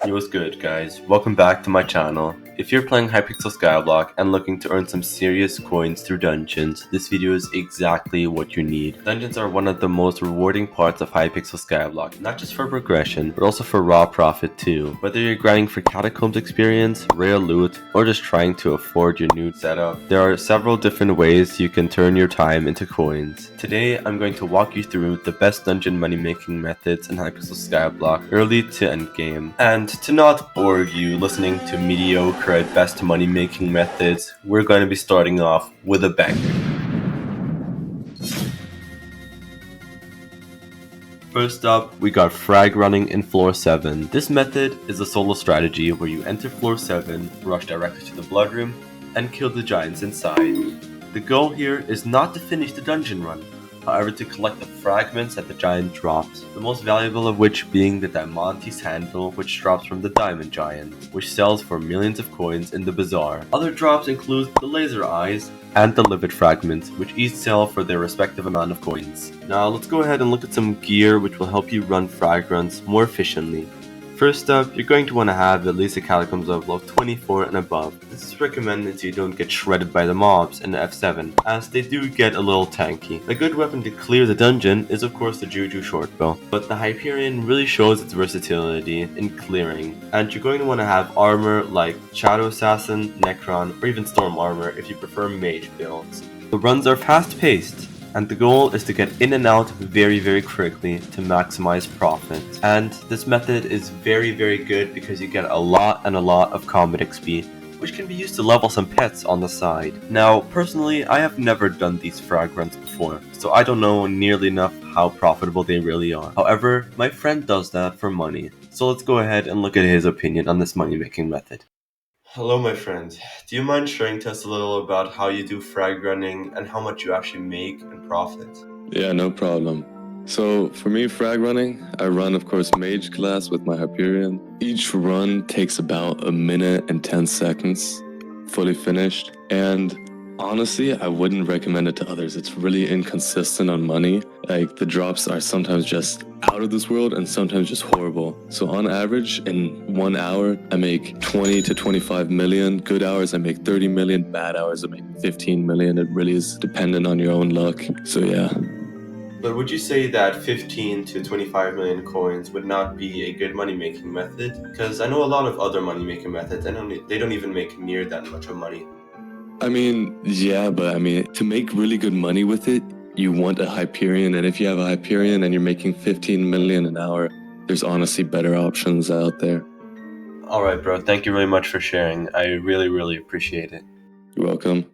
Yo, what's good, guys? Welcome back to my channel. If you're playing Hypixel SkyBlock and looking to earn some serious coins through dungeons, this video is exactly what you need. Dungeons are one of the most rewarding parts of Hypixel SkyBlock, not just for progression, but also for raw profit too. Whether you're grinding for Catacombs experience, rare loot, or just trying to afford your new setup, there are several different ways you can turn your time into coins. Today, I'm going to walk you through the best dungeon money making methods in Hypixel SkyBlock, early to end game. And to not bore you listening to mediocre at best money making methods, we're going to be starting off with a bang. First up, we got frag running in floor 7. This method is a solo strategy where you enter floor 7, rush directly to the blood room, and kill the giants inside. The goal here is not to finish the dungeon run, however to collect the fragments that the giant drops, the most valuable of which being the Diamante's handle, which drops from the diamond giant, which sells for millions of coins in the bazaar. Other drops include the laser eyes and the livid fragments, which each sell for their respective amount of coins. Now let's go ahead and look at some gear which will help you run frag runs more efficiently. First up, you're going to want to have at least a Catacombs of level 24 and above. This is recommended so you don't get shredded by the mobs in the F7, as they do get a little tanky. A good weapon to clear the dungeon is of course the Juju shortbow, but the Hyperion really shows its versatility in clearing, and you're going to want to have armor like Shadow Assassin, Necron, or even Storm armor if you prefer mage builds. The runs are fast paced, and the goal is to get in and out very quickly to maximize profit. And this method is very good because you get a lot of combat XP, which can be used to level some pets on the side. Now, personally, I have never done these frag runs before, so I don't know nearly enough how profitable they really are. However, my friend does that for money, so let's go ahead and look at his opinion on this money making method. Hello, my friend. Do you mind sharing to us a little about how you do frag running and how much you actually make and profit? Yeah, no problem. So for me, frag running, I run, of course, mage class with my Hyperion. Each run takes about 1 minute and 10 seconds, fully finished. And honestly, I wouldn't recommend it to others. It's really inconsistent on money. Like, the drops are sometimes just out of this world and sometimes just horrible. So on average, in 1 hour, I make 20 to 25 million. Good hours, I make 30 million. Bad hours, I make 15 million. It really is dependent on your own luck. So yeah. But would you say that 15 to 25 million coins would not be a good money-making method? Because I know a lot of other money-making methods, and they don't even make near that much of money. I mean, yeah, but I mean, to make really good money with it, you want a Hyperion, and if you have a Hyperion and you're making 15 million an hour, there's honestly better options out there. Alright, bro, thank you very much for sharing. I really appreciate it. You're welcome.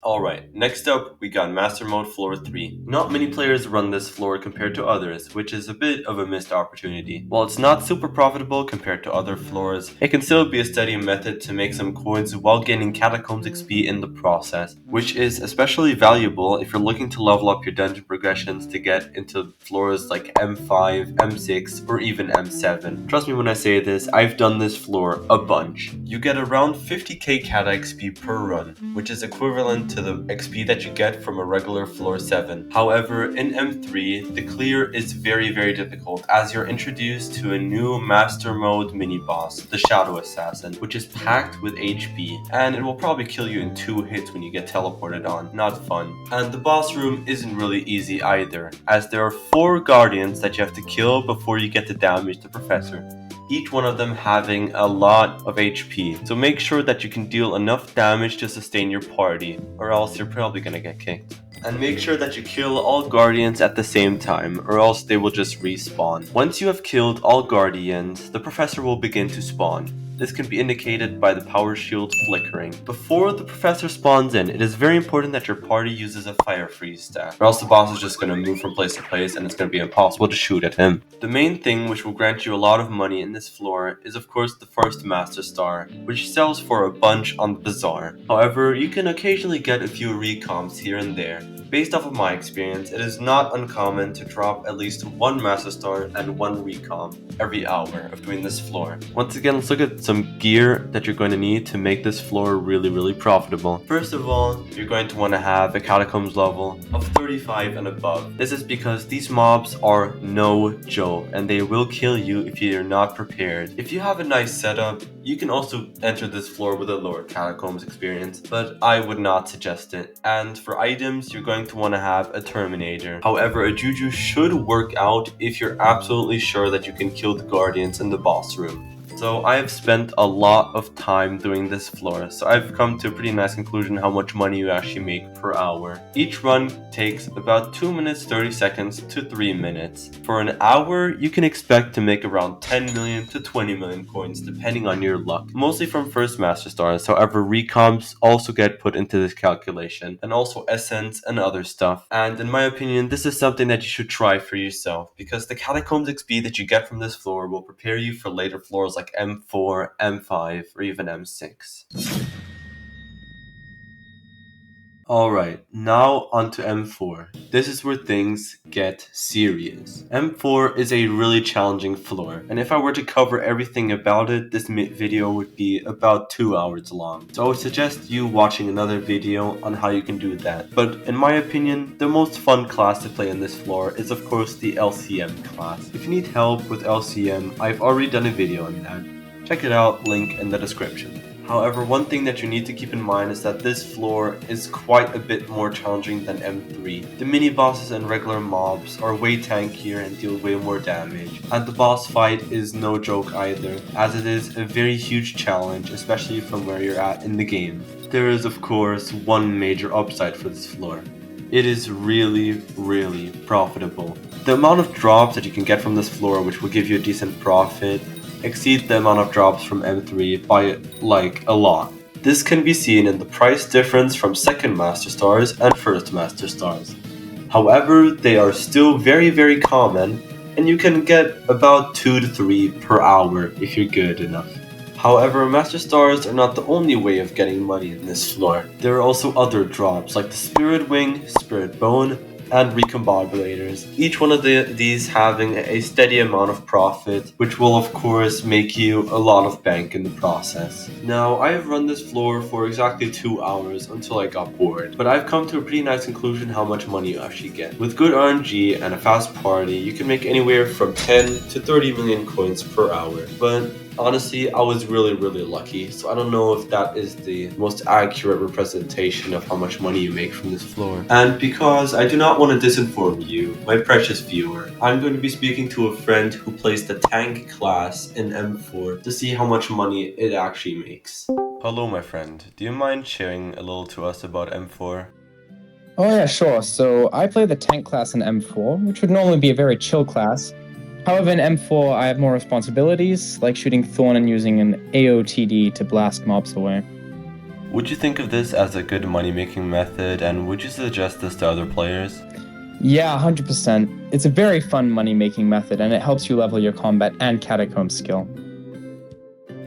Alright, next up we got Master Mode Floor 3. Not many players run this floor compared to others, which is a bit of a missed opportunity. While it's not super profitable compared to other floors, it can still be a steady method to make some coins while gaining Catacombs XP in the process, which is especially valuable if you're looking to level up your dungeon progressions to get into floors like M5, M6, or even M7. Trust me when I say this, I've done this floor a bunch. You get around 50k Cata XP per run, which is equivalent to the XP that you get from a regular floor 7. However, in M3, the clear is very difficult as you're introduced to a new master mode mini boss, the Shadow Assassin, which is packed with HP, and it will probably kill you in 2 hits when you get teleported on. Not fun. And the boss room isn't really easy either, as there are 4 guardians that you have to kill before you get to damage the professor, each one of them having a lot of HP. So make sure that you can deal enough damage to sustain your party, or else you're probably gonna get kicked. And make sure that you kill all guardians at the same time, or else they will just respawn. Once you have killed all guardians, the professor will begin to spawn. This can be indicated by the power shield flickering. Before the professor spawns in, it is very important that your party uses a fire freeze staff, or else the boss is just going to move from place to place and it's going to be impossible to shoot at him. The main thing which will grant you a lot of money in this floor is of course the first master star, which sells for a bunch on the bazaar. However, you can occasionally get a few recomps here and there, Based off of my experience, it is not uncommon to drop at least 1 Master Star and 1 Recom every hour of doing this floor. Once again, let's look at some gear that you're going to need to make this floor really profitable. First of all, you're going to want to have a Catacombs level of 35 and above. This is because these mobs are no joke and they will kill you if you're not prepared. If you have a nice setup, you can also enter this floor with a lower Catacombs experience, but I would not suggest it. And for items, you're going to want to have a Terminator. However, a Juju should work out if you're absolutely sure that you can kill the Guardians in the boss room. So I have spent a lot of time doing this floor, so I've come to a pretty nice conclusion how much money you actually make per hour. Each run takes about 2 minutes 30 seconds to 3 minutes. For an hour, you can expect to make around 10 million to 20 million coins depending on your luck, mostly from first Master Stars. However, recoms also get put into this calculation, and also essence and other stuff. And in my opinion, this is something that you should try for yourself, because the Catacombs XP that you get from this floor will prepare you for later floors like M4, M5, or even M6. Alright, now onto M4. This is where things get serious. M4 is a really challenging floor, and if I were to cover everything about it, this video would be about 2 hours long. So I would suggest you watching another video on how you can do that. But in my opinion, the most fun class to play in this floor is of course the LCM class. If you need help with LCM, I've already done a video on that. Check it out, link in the description. However, one thing that you need to keep in mind is that this floor is quite a bit more challenging than M3. The mini bosses and regular mobs are way tankier and deal way more damage. And the boss fight is no joke either, as it is a very huge challenge, especially from where you're at in the game. There is of course one major upside for this floor. It is really profitable. The amount of drops that you can get from this floor, which will give you a decent profit, exceed the amount of drops from M3 by like a lot. This can be seen in the price difference from second Master Stars and first Master Stars. However, they are still very common, and you can get about 2 to 3 per hour if you're good enough. However, Master Stars are not the only way of getting money in this floor. There are also other drops like the Spirit Wing, Spirit Bone, and recombobulators, each one of these having a steady amount of profit, which will of course make you a lot of bank in the process. Now, I have run this floor for exactly 2 hours until I got bored, but I've come to a pretty nice conclusion how much money you actually get. With good RNG and a fast party, you can make anywhere from 10 to 30 million coins per hour, but honestly, I was really lucky, so I don't know if that is the most accurate representation of how much money you make from this floor. And because I do not want to disinform you, my precious viewer, I'm going to be speaking to a friend who plays the tank class in M4 to see how much money it actually makes. Hello my friend, do you mind sharing a little to us about M4? Oh yeah, sure. So I play the tank class in M4, which would normally be a very chill class. However, in M4, I have more responsibilities, like shooting Thorn and using an AOTD to blast mobs away. Would you think of this as a good money-making method, and would you suggest this to other players? Yeah, 100%. It's a very fun money-making method, and it helps you level your combat and catacomb skill.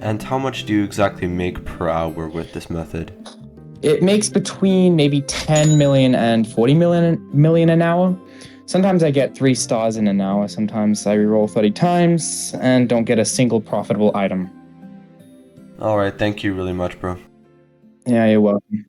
And how much do you exactly make per hour with this method? It makes between maybe 10 million and 40 million an hour. Sometimes I get 3 stars in an hour, sometimes I reroll 30 times and don't get a single profitable item. Alright, thank you really much, bro. Yeah, you're welcome.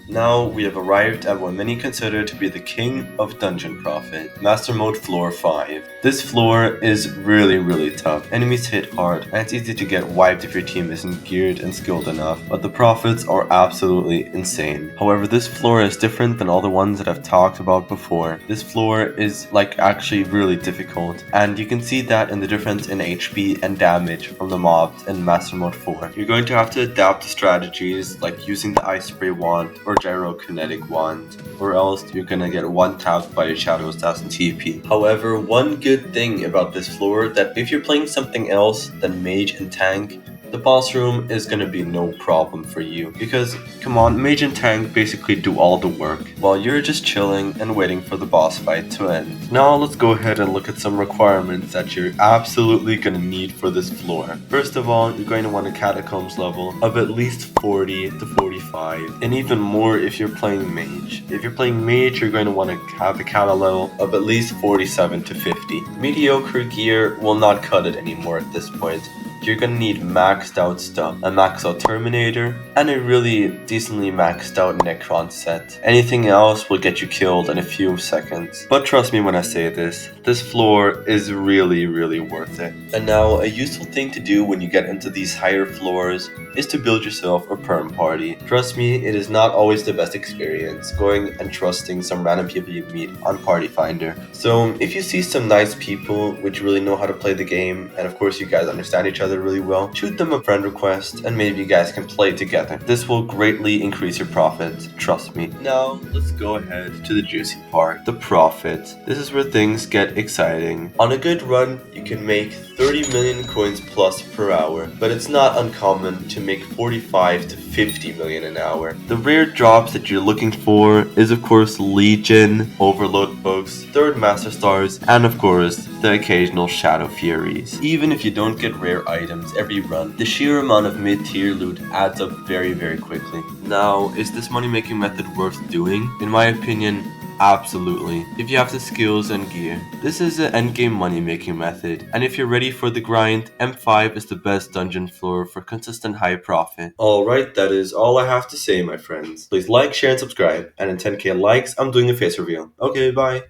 Now we have arrived at what many consider to be the king of Dungeon Profit, Master Mode Floor 5. This floor is really tough. Enemies hit hard, and it's easy to get wiped if your team isn't geared and skilled enough, but the profits are absolutely insane. However, this floor is different than all the ones that I've talked about before. This floor is like actually really difficult, and you can see that in the difference in HP and damage from the mobs in Master Mode 4. You're going to have to adapt to strategies like using the Ice Spray wand or Gyrokinetic wand, or else you're gonna get one-tapped by a Shadow Assassin TP. However, one good thing about this floor that if you're playing something else than Mage and Tank, the boss room is gonna be no problem for you because, come on, mage and tank basically do all the work while you're just chilling and waiting for the boss fight to end. Now let's go ahead and look at some requirements that you're absolutely gonna need for this floor. First of all, you're going to want a catacombs level of at least 40 to 45, and even more if you're playing mage. If you're playing mage, you're going to want to have a cata level of at least 47 to 50. Mediocre gear will not cut it anymore at this point. You're gonna need maxed out stuff, a maxed out Terminator, and a really decently maxed out Necron set. Anything else will get you killed in a few seconds. But trust me when I say this floor is really worth it. And now, a useful thing to do when you get into these higher floors is to build yourself a perm party. Trust me, it is not always the best experience going and trusting some random people you meet on Party Finder. So if you see some nice people which really know how to play the game, and of course you guys understand each other really well, shoot them a friend request and maybe you guys can play together. This will greatly increase your profit, trust me. Now let's go ahead to the juicy part, the profit. This is where things get exciting. On a good run, you can make 30 million coins plus per hour, but it's not uncommon to make 45 to 50 million an hour. The rare drops that you're looking for is of course Legion, Overload books, 3rd Master Stars, and of course the occasional Shadow Furies. Even if you don't get rare items every run, the sheer amount of mid-tier loot adds up very quickly. Now, is this money making method worth doing? In my opinion, absolutely. If you have the skills and gear. This is an endgame money making method, and if you're ready for the grind, M5 is the best dungeon floor for consistent high profit. Alright, that is all I have to say, my friends. Please like, share, and subscribe, and in 10k likes, I'm doing a face reveal. Okay, bye.